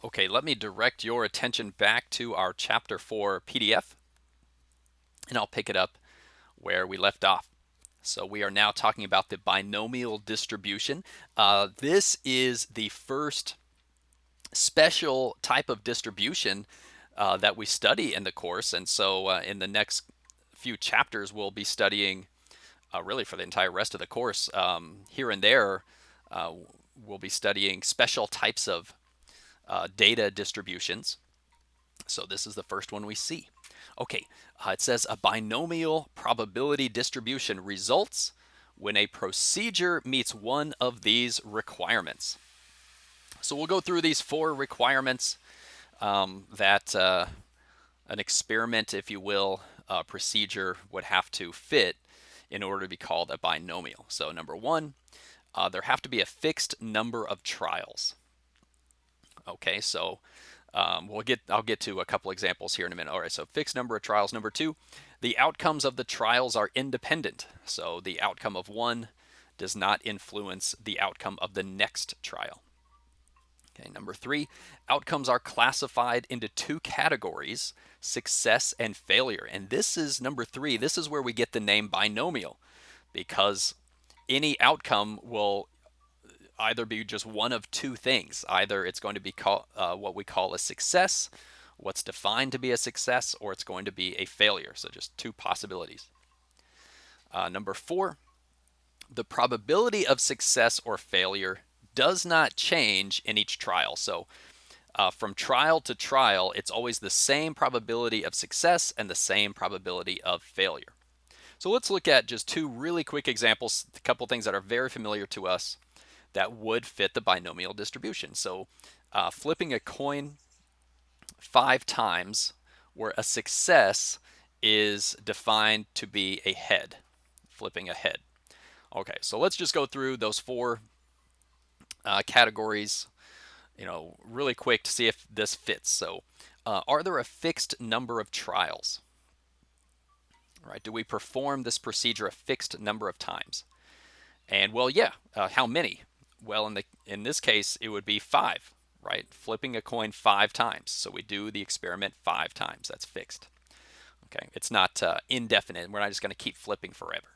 Okay, let me direct your attention back to our Chapter 4 PDF, and I'll pick it up where we left off. So we are now talking about the binomial distribution. This is the first special type of distribution that we study in the course, and so in the next few chapters, we'll be studying really for the entire rest of the course. Here and there, uh, we'll be studying special types of data distributions. So this is the first one we see. Okay, it says a binomial probability distribution results when a procedure meets one of these requirements. So we'll go through these four requirements that an experiment, if you will, procedure would have to fit in order to be called a binomial. So number one, there have to be a fixed number of trials. Okay, so I'll get to a couple examples here in a minute. All right, so fixed number of trials. Number two, the outcomes of the trials are independent. So the outcome of one does not influence the outcome of the next trial. Okay, number three, outcomes are classified into two categories, success and failure. And this is number three. This is where we get the name binomial, because any outcome will either be just one of two things. Either it's going to be what we call a success, what's defined to be a success, or it's going to be a failure. So just two possibilities. Number four, the probability of success or failure does not change in each trial. So from trial to trial, it's always the same probability of success and the same probability of failure. So let's look at just two really quick examples, a couple things that are very familiar to us that would fit the binomial distribution. So flipping a coin 5 times where a success is defined to be a head, flipping a head. Okay, so let's just go through those four categories, really quick to see if this fits. So are there a fixed number of trials? Right? Do we perform this procedure a fixed number of times? And well, yeah. How many? Well, in this case, it would be 5, right? Flipping a coin 5 times. So we do the experiment 5 times. That's fixed. Okay, it's not indefinite. We're not just going to keep flipping forever.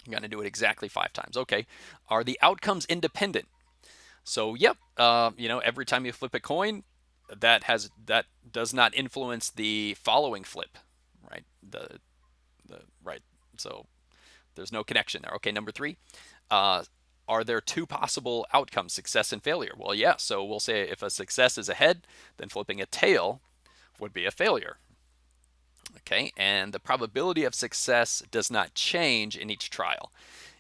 You're going to do it exactly 5 times. Okay, are the outcomes independent? So yep, every time you flip a coin, that does not influence the following flip, right? Right. So there's no connection there. Okay, number three, are there two possible outcomes, success and failure? Well, yeah. So we'll say if a success is a head, then flipping a tail would be a failure. Okay, and the probability of success does not change in each trial.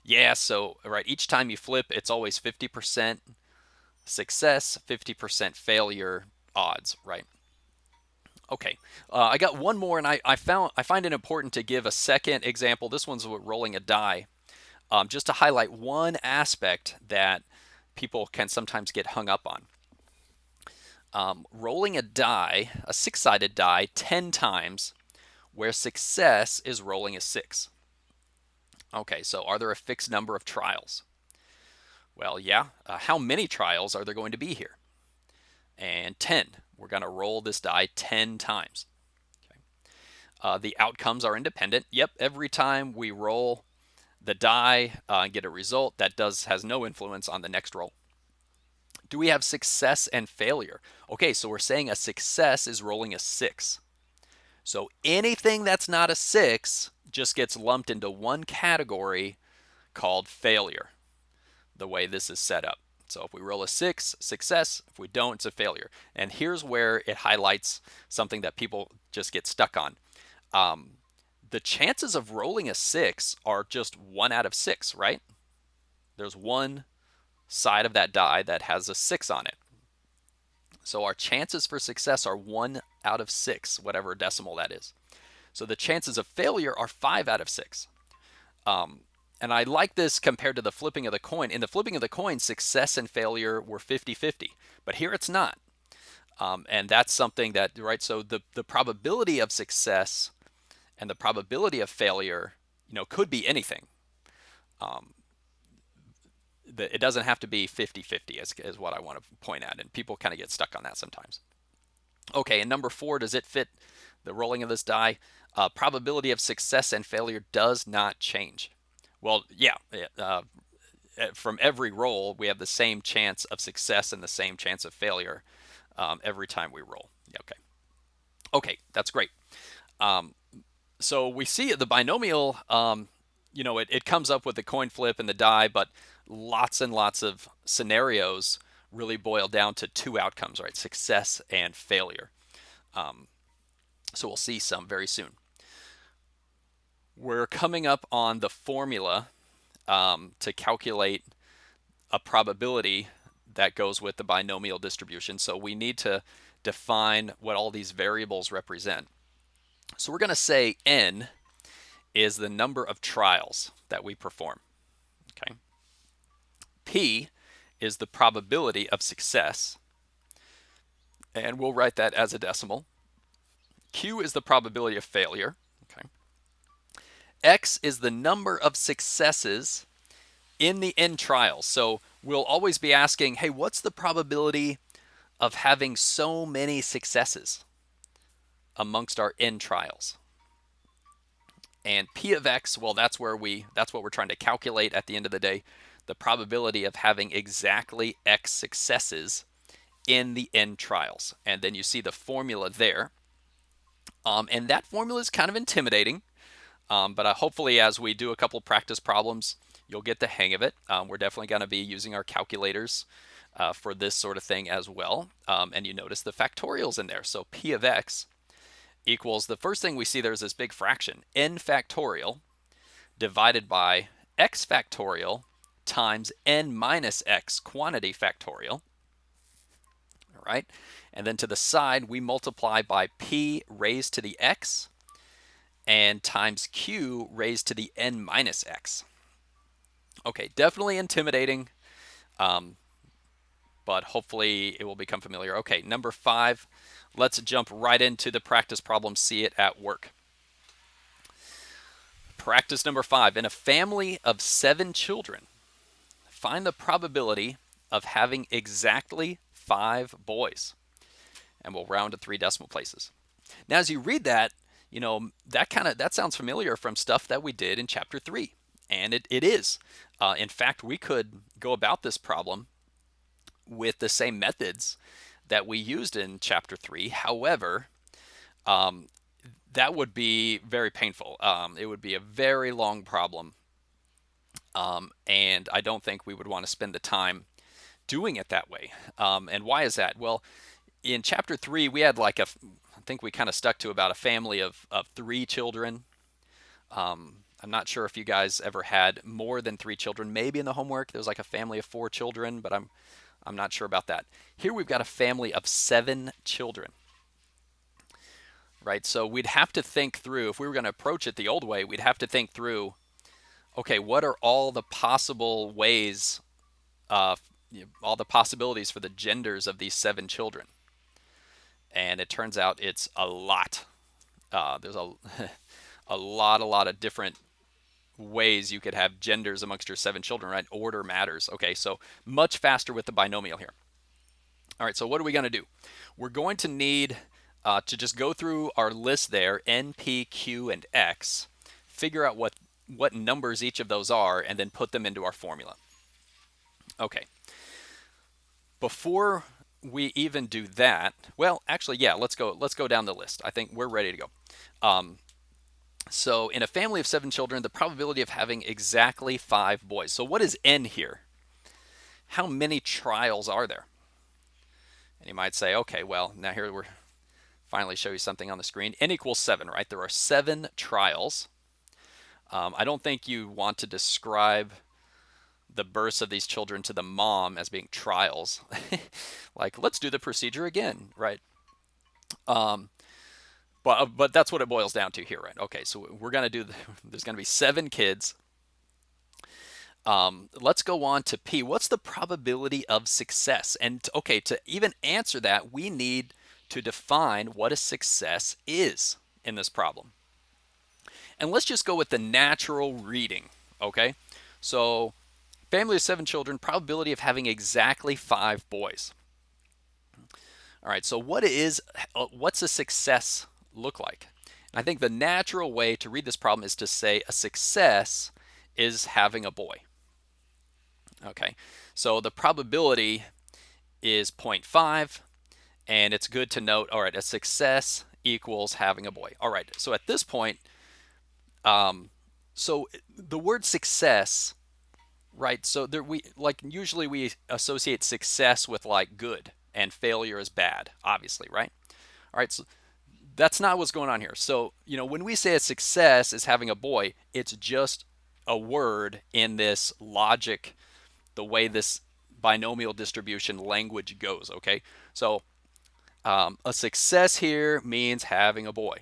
Yeah, so right, each time you flip, it's always 50% success, 50% failure odds, right? Okay, I got one more, and I find it important to give a second example. This one's with rolling a die, just to highlight one aspect that people can sometimes get hung up on. Rolling a die, a 6-sided die, 10 times, where success is rolling a 6. Okay, so are there a fixed number of trials? Well, yeah. How many trials are there going to be here? And 10. We're going to roll this die 10 times. Okay. The outcomes are independent. Yep, every time we roll the die and get a result, that has no influence on the next roll. Do we have success and failure? Okay, so we're saying a success is rolling a 6. So anything that's not a 6 just gets lumped into one category called failure, the way this is set up. So if we roll a 6, success. If we don't, it's a failure. And here's where it highlights something that people just get stuck on. The chances of rolling a 6 are just 1 out of 6, right? There's one side of that die that has a 6 on it. So our chances for success are 1 out of 6, whatever decimal that is. So the chances of failure are 5 out of 6. And I like this compared to the flipping of the coin. In the flipping of the coin, success and failure were 50-50, but here it's not. And that's something that, right, so the probability of success and the probability of failure, could be anything. it doesn't have to be 50-50 is what I want to point at, and people kind of get stuck on that sometimes. Okay, and number 4, does it fit the rolling of this die? Probability of success and failure does not change. Well, yeah, from every roll, we have the same chance of success and the same chance of failure every time we roll. Yeah, okay. Okay, that's great. So we see the binomial, it comes up with the coin flip and the die, but lots and lots of scenarios really boil down to 2 outcomes, right? Success and failure. So we'll see some very soon. We're coming up on the formula to calculate a probability that goes with the binomial distribution. So we need to define what all these variables represent. So we're going to say n is the number of trials that we perform. Okay. P is the probability of success, and we'll write that as a decimal. Q is the probability of failure. Okay. X is the number of successes in the n trials. So we'll always be asking, hey, what's the probability of having so many successes amongst our n trials? And P of X, well, that's what we're trying to calculate at the end of the day, the probability of having exactly X successes in the n trials. And then you see the formula there. And that formula is kind of intimidating, but hopefully as we do a couple practice problems, you'll get the hang of it. We're definitely going to be using our calculators for this sort of thing as well. And you notice the factorials in there. So P of X equals, the first thing we see there is this big fraction, n factorial divided by x factorial times n minus x quantity factorial. All right. And then to the side, we multiply by p raised to the x and times q raised to the n minus x. Okay, definitely intimidating, but hopefully it will become familiar. Okay, number 5, let's jump right into the practice problem, see it at work. Practice number 5, in a family of 7 children, find the probability of having exactly 5 boys. And we'll round to 3 decimal places. Now, as you read that, that sounds familiar from stuff that we did in chapter 3. And it is. In fact, we could go about this problem with the same methods that we used in chapter 3. However, that would be very painful. It would be a very long problem. And I don't think we would want to spend the time doing it that way. And why is that? Well, in chapter 3, we had I think we kind of stuck to about a family of 3 children. I'm not sure if you guys ever had more than 3 children. Maybe in the homework there was like a family of 4 children, but I'm not sure about that. Here we've got a family of 7 children. Right? So we'd have to think through, if we were going to approach it the old way, we'd have to think through, okay, what are all the possible ways, all the possibilities for the genders of these 7 children? And it turns out it's a lot. There's a lot of different ways you could have genders amongst your 7 children, right? Order matters. Okay, so much faster with the binomial here. All right, so what are we going to do? We're going to need to just go through our list there, n, p, q, and x, figure out what numbers each of those are, and then put them into our formula. Okay. Before we even do that, well, actually, yeah, let's go down the list. I think we're ready to go. So in a family of 7 children, the probability of having exactly 5 boys. So what is n here? How many trials are there? And you might say, okay, well, now here we're finally show you something on the screen. N equals 7, right? There are 7 trials. I don't think you want to describe the births of these children to the mom as being trials. Like, let's do the procedure again, right? But that's what it boils down to here, right? Okay, so we're going to do, there's going to be 7 kids. Let's go on to P. What's the probability of success? And okay, to even answer that, we need to define what a success is in this problem. And let's just go with the natural reading, okay? So Family of 7 children, probability of having exactly 5 boys. All right, so what's a success look like? And I think the natural way to read this problem is to say a success is having a boy. Okay, so the probability is 0.5, and it's good to note, all right, a success equals having a boy. All right, so at this point, so the word success, right? So there we like usually we associate success with like good and failure is bad, obviously, right? All right, so that's not what's going on here. So, when we say a success is having a boy, it's just a word in this logic, the way this binomial distribution language goes, okay? So, a success here means having a boy.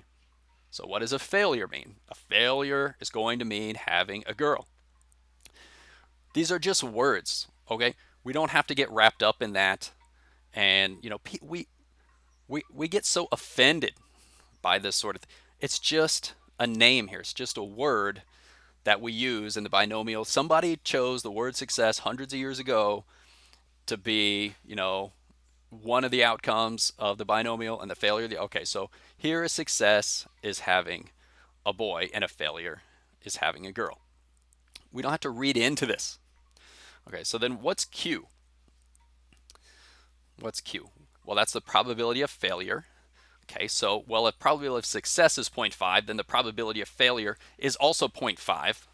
So, what does a failure mean? A failure is going to mean having a girl. These are just words, okay? We don't have to get wrapped up in that. And, we get so offended by this sort of thing. It's just a name here. It's just a word that we use in the binomial. Somebody chose the word success hundreds of years ago to be, one of the outcomes of the binomial, and the failure. Okay, so here a success is having a boy and a failure is having a girl. We don't have to read into this. Okay, so then what's Q? What's Q? Well, that's the probability of failure. Okay, so, well, if probability of success is 0.5, then the probability of failure is also 0.5.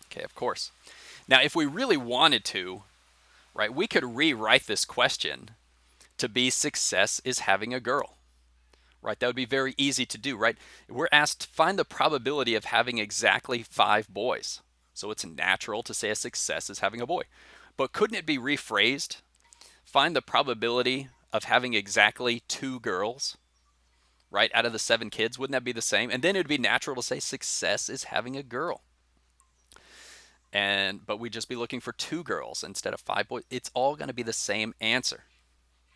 Okay, of course. Now, if we really wanted to, right, we could rewrite this question to be success is having a girl. Right, that would be very easy to do, right? We're asked to find the probability of having exactly 5 boys. So it's natural to say a success is having a boy. But couldn't it be rephrased? Find the probability of having exactly 2 girls, right, out of the 7 kids. Wouldn't that be the same? And then it would be natural to say success is having a girl. But we'd just be looking for 2 girls instead of 5 boys. It's all going to be the same answer,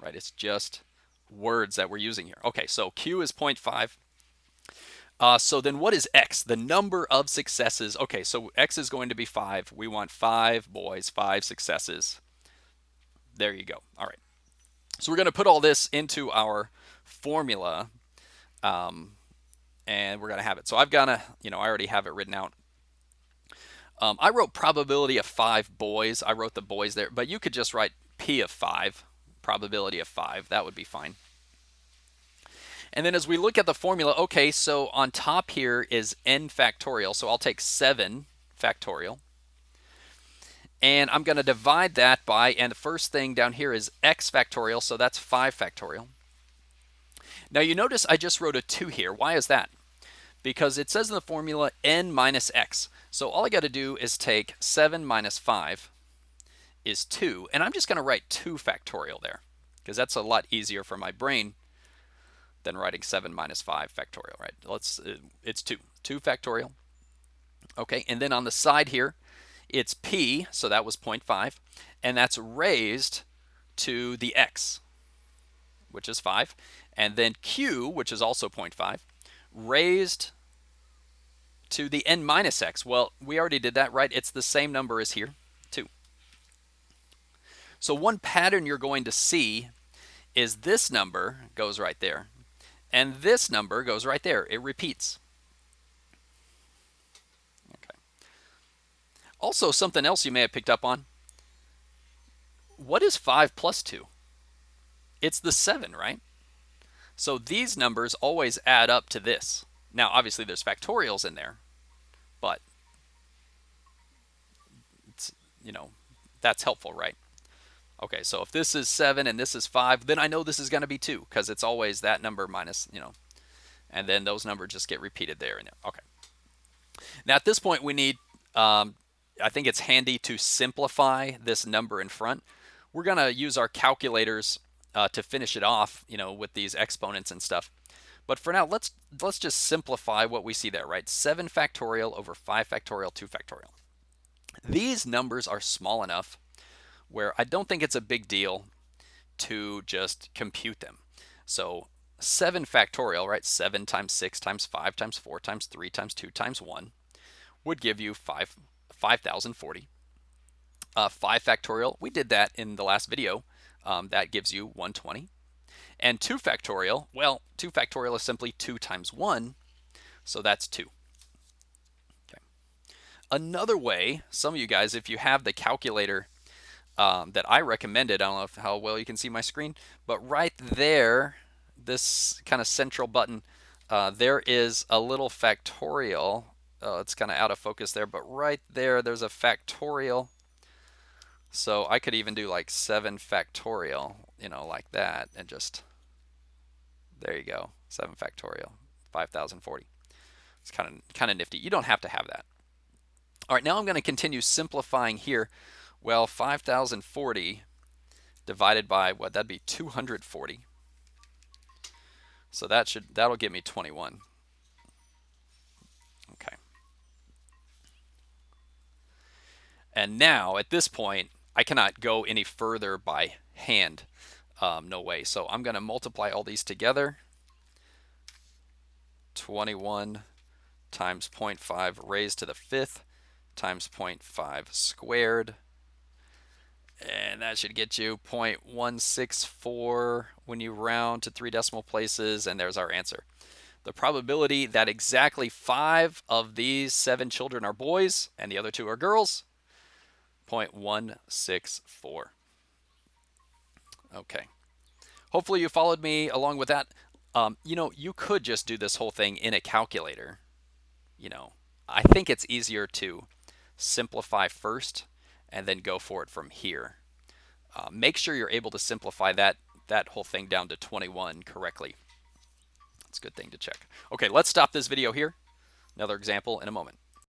right? It's just words that we're using here. Okay, so Q is 0.5. So then what is X? The number of successes. Okay, so X is going to be 5. We want 5 boys, 5 successes. There you go. All right. So we're going to put all this into our formula, and we're going to have it. So I've got to, I already have it written out. I wrote probability of 5 boys. I wrote the boys there, but you could just write P of 5, probability of 5. That would be fine. And then as we look at the formula, okay, so on top here is n factorial. So I'll take 7 factorial. And I'm going to divide that by, and the first thing down here is x factorial, so that's 5 factorial. Now you notice I just wrote a 2 here. Why is that? Because it says in the formula n minus x. So all I got to do is take 7 minus 5 is 2, and I'm just going to write 2 factorial there, because that's a lot easier for my brain than writing 7 minus 5 factorial, right? It's 2 factorial. Okay, and then on the side here, it's p, so that was 0.5, and that's raised to the x, which is 5, and then q, which is also 0.5, raised to the n minus x. Well, we already did that, right? It's the same number as here, 2. So one pattern you're going to see is this number goes right there, and this number goes right there. It repeats. Okay. Also, something else you may have picked up on. What is 5 plus 2? It's the 7, right? So these numbers always add up to this. Now, obviously, there's factorials in there, but it's, that's helpful, right? Okay, so if this is 7 and this is 5, then I know this is going to be 2, because it's always that number minus, and then those numbers just get repeated there. Okay. Now, at this point, we need, I think it's handy to simplify this number in front. We're going to use our calculators to finish it off, with these exponents and stuff. But for now, let's just simplify what we see there, right? 7 factorial over 5 factorial, 2 factorial. These numbers are small enough where I don't think it's a big deal to just compute them. So 7 factorial, right? 7 times 6 times 5 times 4 times 3 times 2 times 1 would give you 5,040. 5 factorial, we did that in the last video. That gives you 120. And 2 factorial, well, 2 factorial is simply 2 times 1, so that's 2. Okay. Another way, some of you guys, if you have the calculator that I recommended, I don't know how well you can see my screen, but right there, this kind of central button, there is a little factorial. It's kind of out of focus there, but right there, there's a factorial. So I could even do like 7 factorial, like that, and just, there you go, 7 factorial, 5040. It's kind of nifty. You don't have to have that. All right, now I'm going to continue simplifying here. Well, 5040 divided by what? That'd be 240. So that'll give me 21. Okay. And now at this point, I cannot go any further by hand. No way. So I'm going to multiply all these together. 21 times 0.5 raised to the 5th times 0.5 squared. And that should get you 0.164 when you round to 3 decimal places, and there's our answer. The probability that exactly 5 of these 7 children are boys and the other 2 are girls, 0.164. Okay. Hopefully you followed me along with that. You could just do this whole thing in a calculator. I think it's easier to simplify first and then go for it from here. Make sure you're able to simplify that whole thing down to 21 correctly. It's a good thing to check. Okay, let's stop this video here. Another example in a moment.